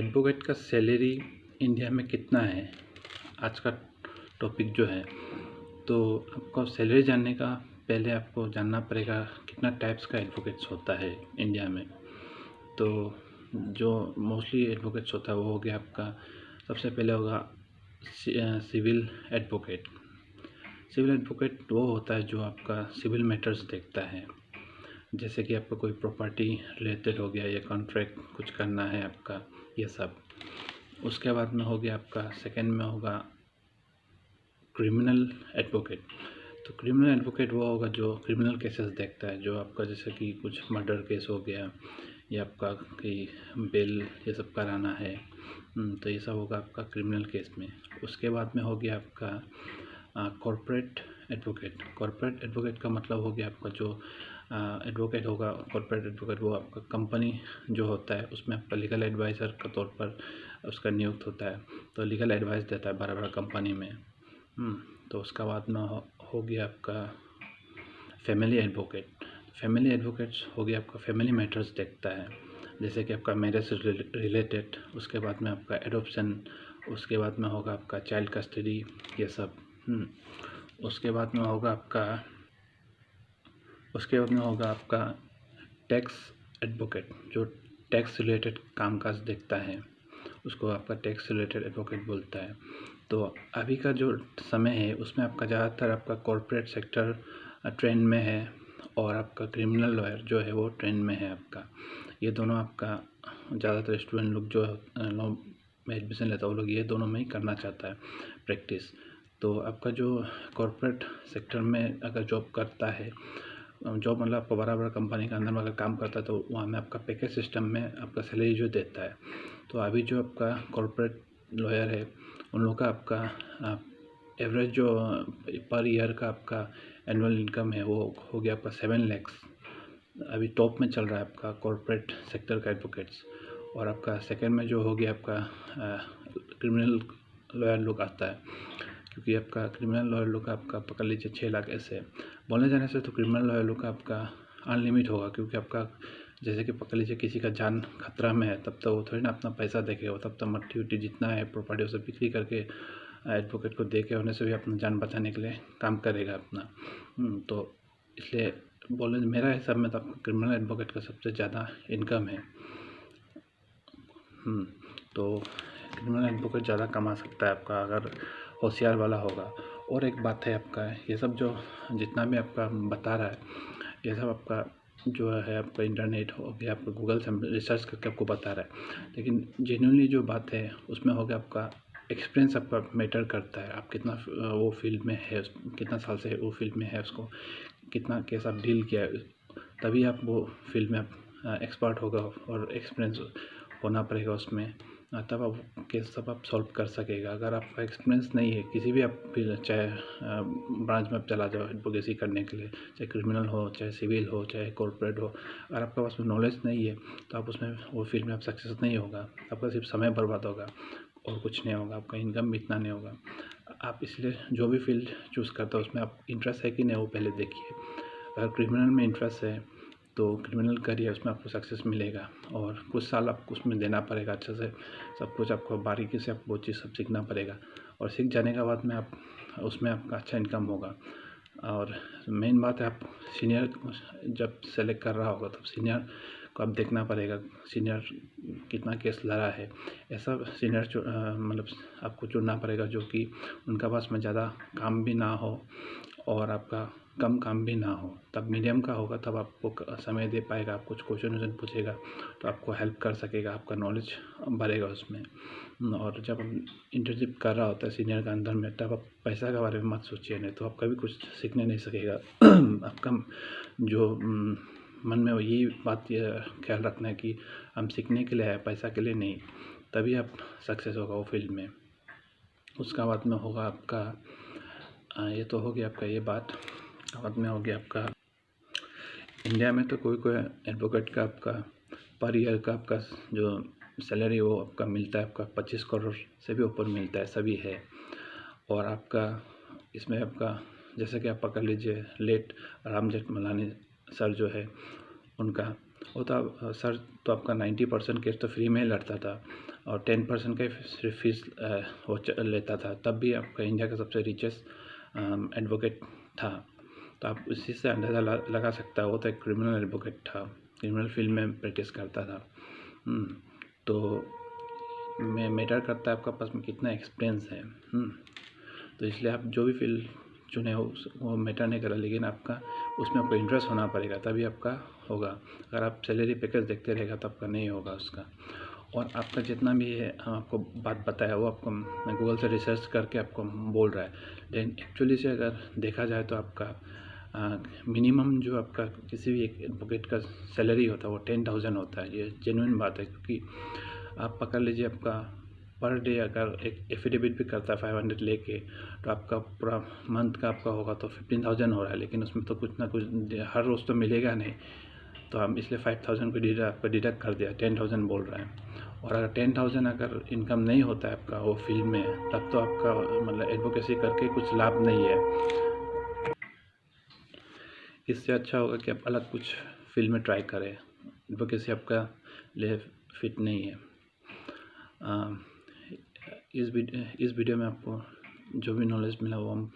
Advocate का salary India में कितना है, आज का टॉपिक जो है। तो आपको सैलरी जानने का पहले आपको जानना पड़ेगा कितना टाइप्स का एडवोकेट्स होता है इंडिया में। तो जो मोस्टली एडवोकेट्स होता है वो हो गया आपका, सबसे पहले होगा सिविल एडवोकेट। सिविल एडवोकेट वो होता है जो आपका सिविल मैटर्स देखता है, जैसे कि आपका कोई प्रॉपर्टी रिलेटेड हो गया या कॉन्ट्रैक्ट कुछ करना है आपका, ये सब। उसके बाद में हो गया आपका सेकंड में होगा क्रिमिनल एडवोकेट। तो क्रिमिनल एडवोकेट वो होगा जो क्रिमिनल केसेस देखता है, जो आपका जैसे कि कुछ मर्डर केस हो गया या आपका कोई बेल ये सब कराना है, तो ये सब होगा आपका क्रिमिनल केस में। उसके बाद में हो गया आपका कॉर्पोरेट एडवोकेट। कॉर्पोरेट एडवोकेट का मतलब हो गया आपका जो एडवोकेट होगा, कॉर्पोरेट एडवोकेट वो आपका कंपनी जो होता है उसमें आपका लीगल एडवाइज़र के तौर पर उसका नियुक्त होता है, तो लीगल एडवाइस देता है बड़ा बड़ा कंपनी में। तो उसका बाद में हो गया आपका फैमिली एडवोकेट। फैमिली एडवोकेट्स हो गया आपका फैमिली मैटर्स देखता है, जैसे कि आपका मैरिज से रिलेटेड, उसके बाद में आपका एडॉप्शन, उसके बाद में होगा आपका चाइल्ड कस्टडी, ये सब। उसके बाद में होगा आपका टैक्स एडवोकेट, जो टैक्स रिलेटेड कामकाज देखता है, उसको आपका टैक्स रिलेटेड एडवोकेट बोलता है। तो अभी का जो समय है उसमें आपका ज़्यादातर आपका कॉर्पोरेट सेक्टर ट्रेंड में है और आपका क्रिमिनल लॉयर जो है वो ट्रेंड में है आपका। ये दोनों आपका ज़्यादातर स्टूडेंट लोग जो लॉ में एडमिशन लेता है वो लोग ये दोनों में ही करना चाहता है प्रैक्टिस। तो आपका जो कॉर्पोरेट सेक्टर में अगर जॉब करता है, जॉब मतलब आपको बड़ा बड़ा कंपनी के अंदर में अगर काम करता है तो वहाँ में आपका पैकेज सिस्टम में आपका सैलरी जो देता है। तो अभी जो आपका कॉर्पोरेट लॉयर है उन लोगों का आपका एवरेज जो पर ईयर का आपका एनुअल इनकम है वो हो गया आपका 7 लाख। अभी टॉप में चल रहा है आपका कॉर्पोरेट सेक्टर का एडवोकेट्स। और आपका सेकंड में जो हो गया आपका क्रिमिनल लॉयर लोग आता है, क्योंकि आपका क्रिमिनल लॉयर लोग का आपका पकड़ लीजिए 6 लाख ऐसे बोलने जाने से। तो क्रिमिनल लॉयर लोग का आपका अनलिमिट होगा, क्योंकि आपका जैसे कि पकड़ लीजिए किसी का जान खतरा में है, तब तो वो थोड़ी ना अपना पैसा देखेगा, तब तो मट्टी उट्टी जितना है प्रॉपर्टी उसे बिक्री करके एडवोकेट को दे के होने से भी अपना जान बचाने के लिए काम करेगा अपना। तो इसलिए बोलने मेरा हिसाब में तो आपका क्रिमिनल एडवोकेट का सबसे ज़्यादा इनकम है। तो क्रिमिनल एडवोकेट ज़्यादा कमा सकता है आपका अगर होशियार वाला होगा। और एक बात है आपका, ये सब जो जितना भी आपका बता रहा है ये सब आपका जो है आपका इंटरनेट हो गया, आपका गूगल से रिसर्च करके आपको बता रहा है, लेकिन जेन्युइनली जो बात है उसमें हो गया आपका एक्सपीरियंस आपका मैटर करता है। आप कितना वो फील्ड में है, कितना साल से वो फील्ड में है, उसको कितना केस आप डील किया है, तभी आप वो फील्ड में आप एक्सपर्ट होगा और एक्सपीरियंस होना पड़ेगा उसमें, तब आप केस सब आप सॉल्व कर सकेगा। अगर आपका एक्सपीरियंस नहीं है किसी भी आप चाहे ब्रांच में आप चला जाओ एडवोकेसी करने के लिए, चाहे क्रिमिनल हो, चाहे सिविल हो, चाहे कॉर्पोरेट हो, अगर आपके पास में नॉलेज नहीं है तो आप उसमें वो फील्ड में आप सक्सेस नहीं होगा, आपका सिर्फ समय बर्बाद होगा और कुछ नहीं होगा, आपका इनकम भी इतना नहीं होगा। आप इसलिए जो भी फील्ड चूज़ करते हो उसमें आप इंटरेस्ट है कि नहीं वो पहले देखिए। अगर क्रिमिनल में इंटरेस्ट है तो क्रिमिनल करिए, उसमें आपको सक्सेस मिलेगा और कुछ साल आपको उसमें देना पड़ेगा अच्छे से, सब कुछ आपको बारीकी से आपको वो चीज़ सब सीखना पड़ेगा। और सीख जाने के बाद में आप उसमें आपका अच्छा इनकम होगा। और मेन बात है आप सीनियर जब सेलेक्ट कर रहा होगा तब सीनियर को आप देखना पड़ेगा, सीनियर कितना केस लड़ा है, ऐसा सीनियर मतलब आपको चुनना पड़ेगा जो कि उनका पास में ज़्यादा काम भी ना हो और आपका कम काम भी ना हो, तब मीडियम का होगा, तब आपको समय दे पाएगा, आप कुछ क्वेश्चन वोश्चन पूछेगा तो आपको हेल्प कर सकेगा, आपका नॉलेज बढ़ेगा उसमें। और जब हम इंटर्नशिप कर रहा होता है सीनियर के अंदर में, तब आप पैसा के बारे में मत सोचिए, नहीं तो आप कभी कुछ सीखने नहीं सकेगा। आपका जो मन में यही बात ख्याल रखना है कि हम सीखने के लिए आए, पैसा के लिए नहीं, तभी आप सक्सेस होगा वो फील्ड में। उसका बाद में होगा आपका ये तो हो गया आपका ये बात। बाद में हो गया आपका इंडिया में तो कोई कोई एडवोकेट का आपका पर ईयर का आपका जो सैलरी वो आपका मिलता है, आपका 25 करोड़ से भी ऊपर मिलता है, सभी है। और आपका इसमें आपका जैसे कि आप पकड़ लीजिए लेट राम जेठमलानी सर जो है उनका, वो तो सर तो आपका 90% केस तो फ्री में ही लड़ता था, और 10% का सिर्फ फीस वो लेता था, तब भी आपका इंडिया का सबसे रिचेस्ट एडवोकेट था। तो आप इसी से अंदाज़ा लगा सकता है वो तो एक क्रिमिनल एडवोकेट था, क्रिमिनल फील्ड में प्रैक्टिस करता था। तो मैटर करता है आपका पास में कितना एक्सपीरियंस है। तो इसलिए आप जो भी फील्ड चुने हो वो मैटर नहीं करा, लेकिन आपका उसमें आपको इंटरेस्ट होना पड़ेगा, तभी आपका होगा। अगर आप सैलरी पैकेज देखते रहेगा तो आपका नहीं होगा उसका। और आपका जितना भी है हम आपको बात बताया वो आपको गूगल से रिसर्च करके आपको बोल रहा है, लेकिन एक्चुअली से अगर देखा जाए तो आपका मिनिमम जो आपका किसी भी एक एडवोकेट का सैलरी होता है वो 10,000 होता है। ये जेन्युइन बात है, क्योंकि आप पकड़ लीजिए आपका पर डे अगर एक एफिडेविट भी करता है 500 लेके, तो आपका पूरा मंथ का आपका होगा तो 15,000 हो रहा है, लेकिन उसमें तो कुछ ना कुछ हर रोज़ तो मिलेगा नहीं। तो हम इसलिए 5,000 को आपका डिडक्ट कर दिया, 10,000 बोल रहे हैं। और अगर 10,000 अगर इनकम नहीं होता है आपका वो फील्ड में, तब तो आपका मतलब एडवोकेसी करके कुछ लाभ नहीं है। इससे अच्छा होगा कि आप अलग कुछ फील्ड में ट्राई करें, एडवोकेसी आपका लिए फिट नहीं है। इस वीडियो में आपको जो भी नॉलेज मिला वो हम